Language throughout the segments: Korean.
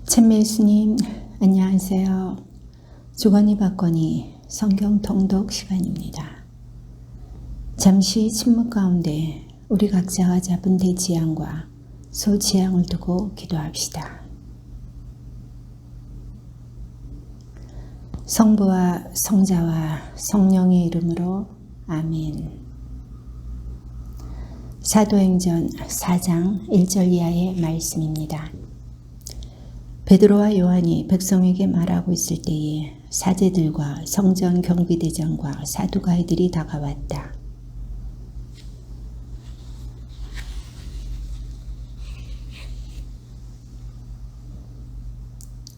찬미 예수님, 안녕하세요. 주거니 받거니 성경 통독 시간입니다. 잠시 침묵 가운데 우리 각자가 잡은 대지향과 소지향을 두고 기도합시다. 성부와 성자와 성령의 이름으로 아멘. 사도행전 4장 1절 이하의 말씀입니다. 베드로와 요한이 백성에게 말하고 있을 때에 사제들과 성전 경비대장과 사두가이들이 다가왔다.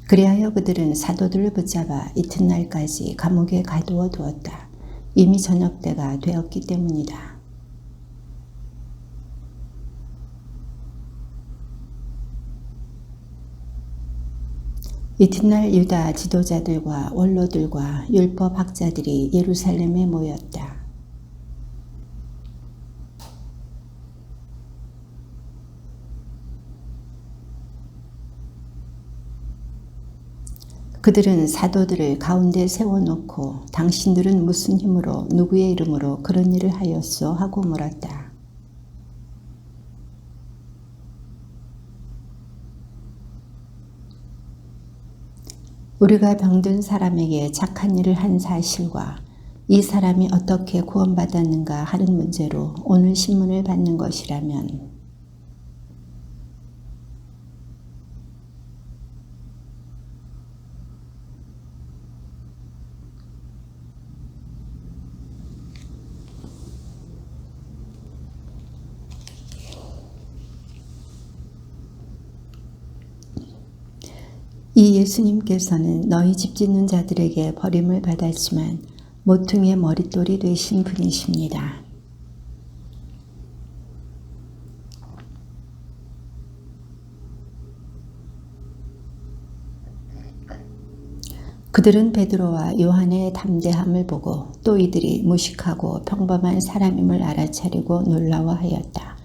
그리하여 그들은 사도들을 붙잡아 이튿날까지 감옥에 가두어 두었다. 이미 저녁때가 되었기 때문이다. 이튿날 유다 지도자들과 원로들과 율법학자들이 예루살렘에 모였다. 그들은 사도들을 가운데 세워놓고 당신들은 무슨 힘으로 누구의 이름으로 그런 일을 하였소 하고 물었다. 우리가 병든 사람에게 착한 일을 한 사실과 이 사람이 어떻게 구원받았는가 하는 문제로 오늘 신문을 받는 것이라면 이 예수님께서는 너희 집 짓는 자들에게 버림을 받았지만 모퉁이의 머릿돌이 되신 분이십니다. 그들은 베드로와 요한의 담대함을 보고 또 이들이 무식하고 평범한 사람임을 알아차리고 놀라워하였다.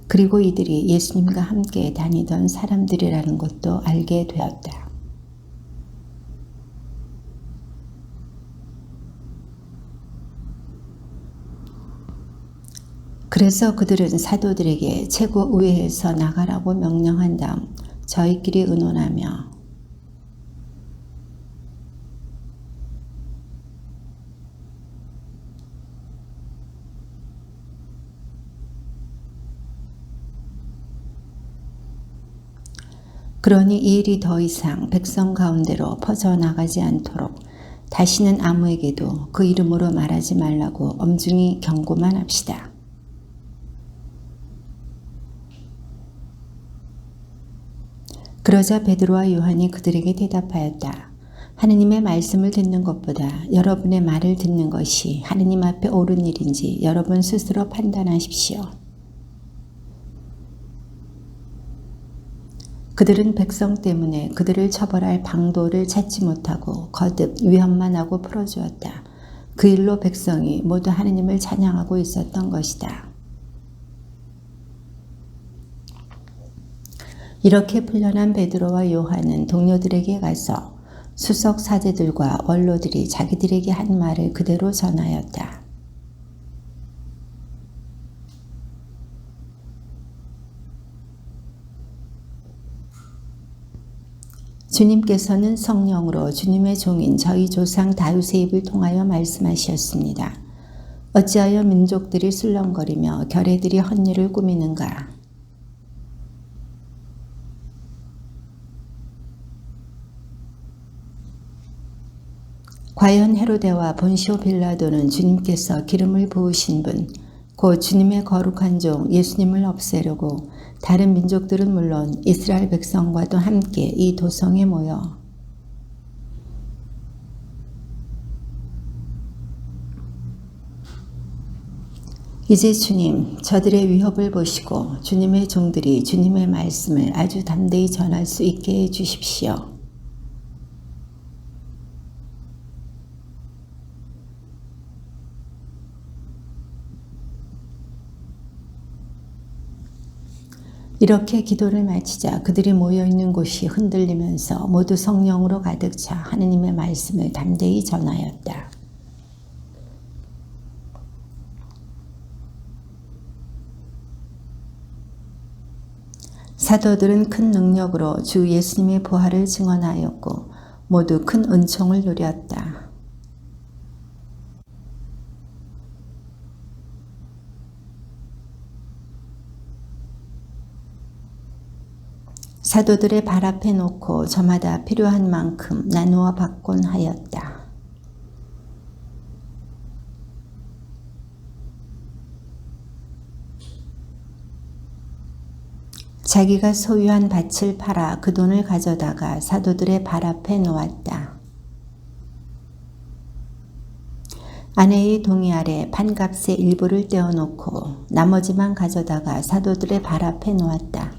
그리고 이들이 예수님과 함께 다니던 사람들이라는 것도 알게 되었다. 그래서 그들은 사도들에게 최고의회에서 나가라고 명령한 다음 저희끼리 의논하며 그러니 이 일이 더 이상 백성 가운데로 퍼져나가지 않도록 다시는 아무에게도 그 이름으로 말하지 말라고 엄중히 경고만 합시다. 그러자 베드로와 요한이 그들에게 대답하였다. 하느님의 말씀을 듣는 것보다 여러분의 말을 듣는 것이 하느님 앞에 옳은 일인지 여러분 스스로 판단하십시오. 그들은 백성 때문에 그들을 처벌할 방도를 찾지 못하고 거듭 위협만 하고 풀어주었다. 그 일로 백성이 모두 하느님을 찬양하고 있었던 것이다. 이렇게 풀려난 베드로와 요한은 동료들에게 가서 수석 사제들과 원로들이 자기들에게 한 말을 그대로 전하였다. 주님께서는 성령으로 주님의 종인 저희 조상 다윗의 입을 통하여 말씀하셨습니다. 어찌하여 민족들이 술렁거리며 결의들이 헛일을 꾸미는가? 과연 헤로데와 본시오 빌라도는 주님께서 기름을 부으신 분, 곧 주님의 거룩한 종 예수님을 없애려고 다른 민족들은 물론 이스라엘 백성과도 함께 이 도성에 모여 이제 주님, 저들의 위협을 보시고 주님의 종들이 주님의 말씀을 아주 담대히 전할 수 있게 해 주십시오. 이렇게 기도를 마치자 그들이 모여있는 곳이 흔들리면서 모두 성령으로 가득 차 하느님의 말씀을 담대히 전하였다. 사도들은 큰 능력으로 주 예수님의 부활을 증언하였고 모두 큰 은총을 누렸다. 사도들의 발 앞에 놓고 저마다 필요한 만큼 나누어 받곤 하였다. 자기가 소유한 밭을 팔아 그 돈을 가져다가 사도들의 발 앞에 놓았다. 아내의 동의 아래 판값의 일부를 떼어놓고 나머지만 가져다가 사도들의 발 앞에 놓았다.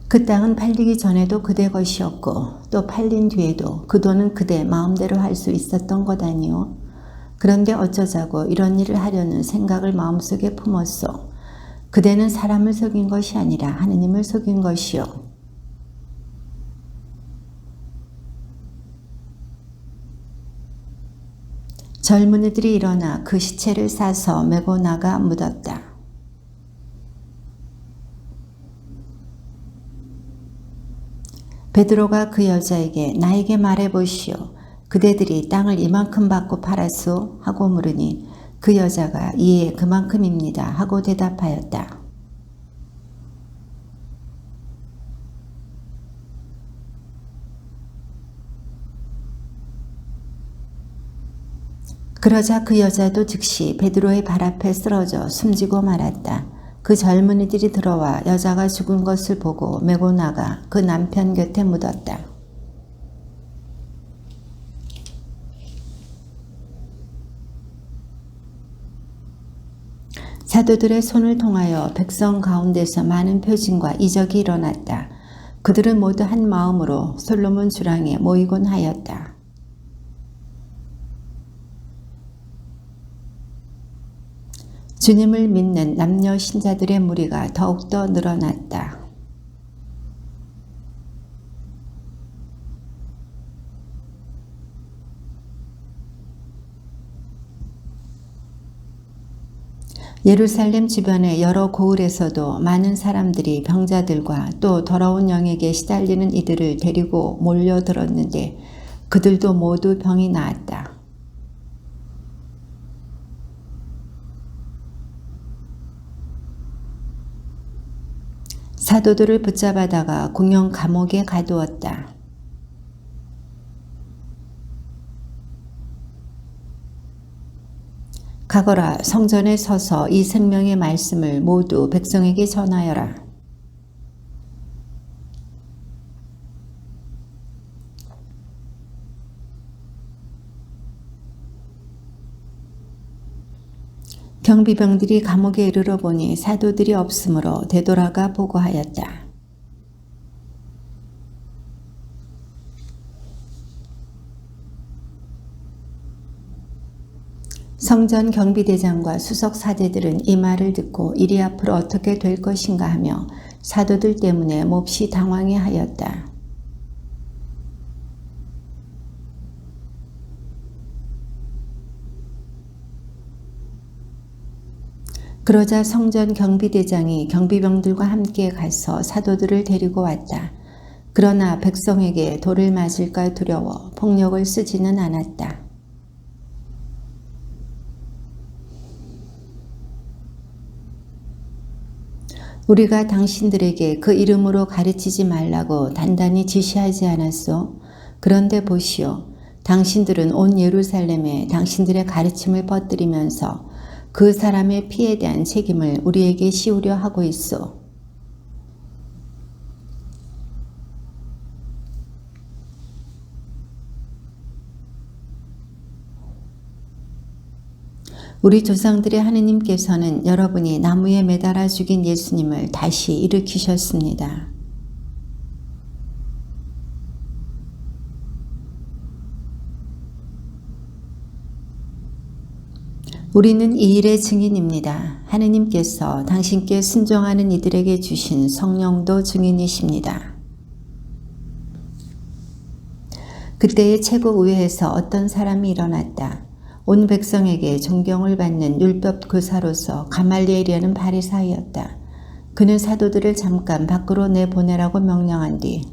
그 땅은 팔리기 전에도 그대 것이었고 또 팔린 뒤에도 그 돈은 그대 마음대로 할 수 있었던 것 아니오. 그런데 어쩌자고 이런 일을 하려는 생각을 마음속에 품었소. 그대는 사람을 속인 것이 아니라 하느님을 속인 것이오. 젊은이들이 일어나 그 시체를 싸서 메고 나가 묻었다. 베드로가 그 여자에게 나에게 말해보시오. 그대들이 땅을 이만큼 받고 팔았소? 하고 물으니 그 여자가 이에 그만큼입니다 하고 대답하였다. 그러자 그 여자도 즉시 베드로의 발 앞에 쓰러져 숨지고 말았다. 그 젊은이들이 들어와 여자가 죽은 것을 보고 메고 나가 그 남편 곁에 묻었다. 사도들의 손을 통하여 백성 가운데서 많은 표징과 이적이 일어났다. 그들은 모두 한 마음으로 솔로몬 주랑에 모이곤 하였다. 주님을 믿는 남녀 신자들의 무리가 더욱더 늘어났다. 예루살렘 주변의 여러 고을에서도 많은 사람들이 병자들과 또 더러운 영에게 시달리는 이들을 데리고 몰려들었는데 그들도 모두 병이 나았다. 사도들을 붙잡아다가 공영 감옥에 가두었다. 가거라 성전에 서서 이 생명의 말씀을 모두 백성에게 전하여라. 경비병들이 감옥에 이르러 보니 사도들이 없으므로 되돌아가 보고하였다. 성전 경비대장과 수석 사제들은 이 말을 듣고 일이 앞으로 어떻게 될 것인가 하며 사도들 때문에 몹시 당황해 하였다. 그러자 성전 경비대장이 경비병들과 함께 가서 사도들을 데리고 왔다. 그러나 백성에게 돌을 맞을까 두려워 폭력을 쓰지는 않았다. 우리가 당신들에게 그 이름으로 가르치지 말라고 단단히 지시하지 않았소? 그런데 보시오. 당신들은 온 예루살렘에 당신들의 가르침을 퍼뜨리면서 그 사람의 피에 대한 책임을 우리에게 씌우려 하고 있소. 우리 조상들의 하느님께서는 여러분이 나무에 매달아 죽인 예수님을 다시 일으키셨습니다. 우리는 이 일의 증인입니다. 하느님께서 당신께 순종하는 이들에게 주신 성령도 증인이십니다. 그때의 최고의회에서 어떤 사람이 일어났다. 온 백성에게 존경을 받는 율법 교사로서 가말리엘이라는 바리사이였다. 그는 사도들을 잠깐 밖으로 내보내라고 명령한 뒤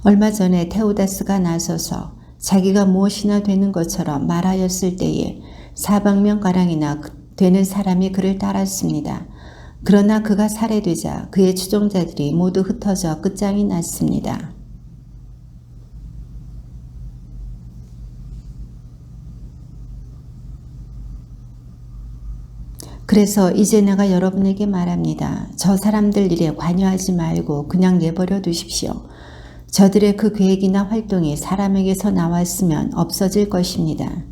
얼마 전에 테오다스가 나서서 자기가 무엇이나 되는 것처럼 말하였을 때에 400명가량이나 되는 사람이 그를 따랐습니다. 그러나 그가 살해되자 그의 추종자들이 모두 흩어져 끝장이 났습니다. 그래서 이제 내가 여러분에게 말합니다. 저 사람들 일에 관여하지 말고 그냥 내버려 두십시오. 저들의 그 계획이나 활동이 사람에게서 나왔으면 없어질 것입니다.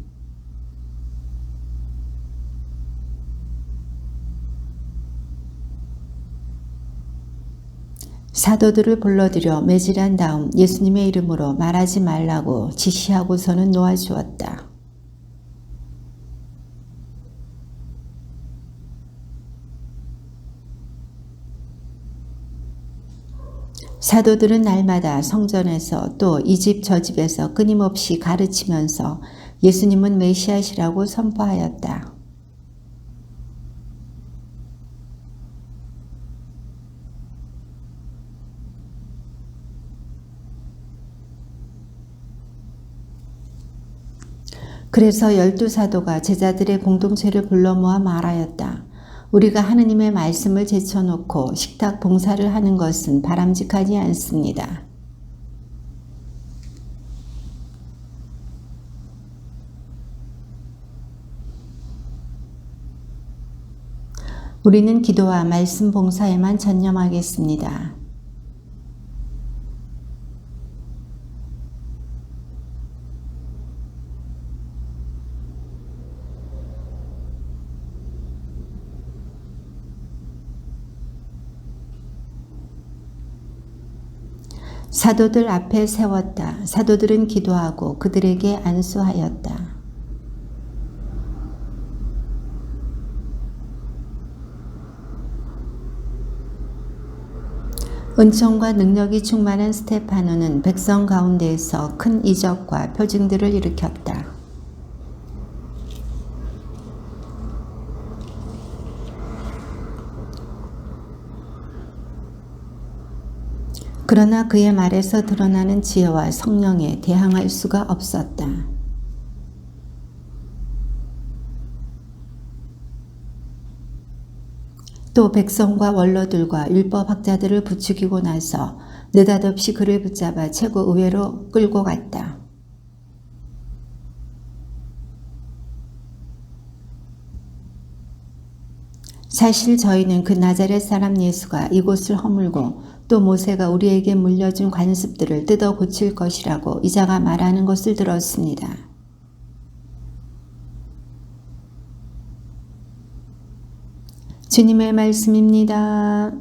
사도들을 불러들여 매질한 다음 예수님의 이름으로 말하지 말라고 지시하고서는 놓아주었다. 사도들은 날마다 성전에서 또 이 집 저 집에서 끊임없이 가르치면서 예수님은 메시아시라고 선포하였다. 그래서 12사도가 제자들의 공동체를 불러 모아 말하였다. 우리가 하느님의 말씀을 제쳐놓고 식탁 봉사를 하는 것은 바람직하지 않습니다. 우리는 기도와 말씀 봉사에만 전념하겠습니다. 사도들 앞에 세웠다. 사도들은 기도하고 그들에게 안수하였다. 은총과 능력이 충만한 스테파노는 백성 가운데에서 큰 이적과 표징들을 일으켰다. 그러나 그의 말에서 드러나는 지혜와 성령에 대항할 수가 없었다. 또 백성과 원로들과 율법학자들을 부추기고 나서 느닷없이 그를 붙잡아 최고의회로 끌고 갔다. 사실 저희는 그 나자렛 사람 예수가 이곳을 허물고 또 모세가 우리에게 물려준 관습들을 뜯어 고칠 것이라고 이자가 말하는 것을 들었습니다. 주님의 말씀입니다.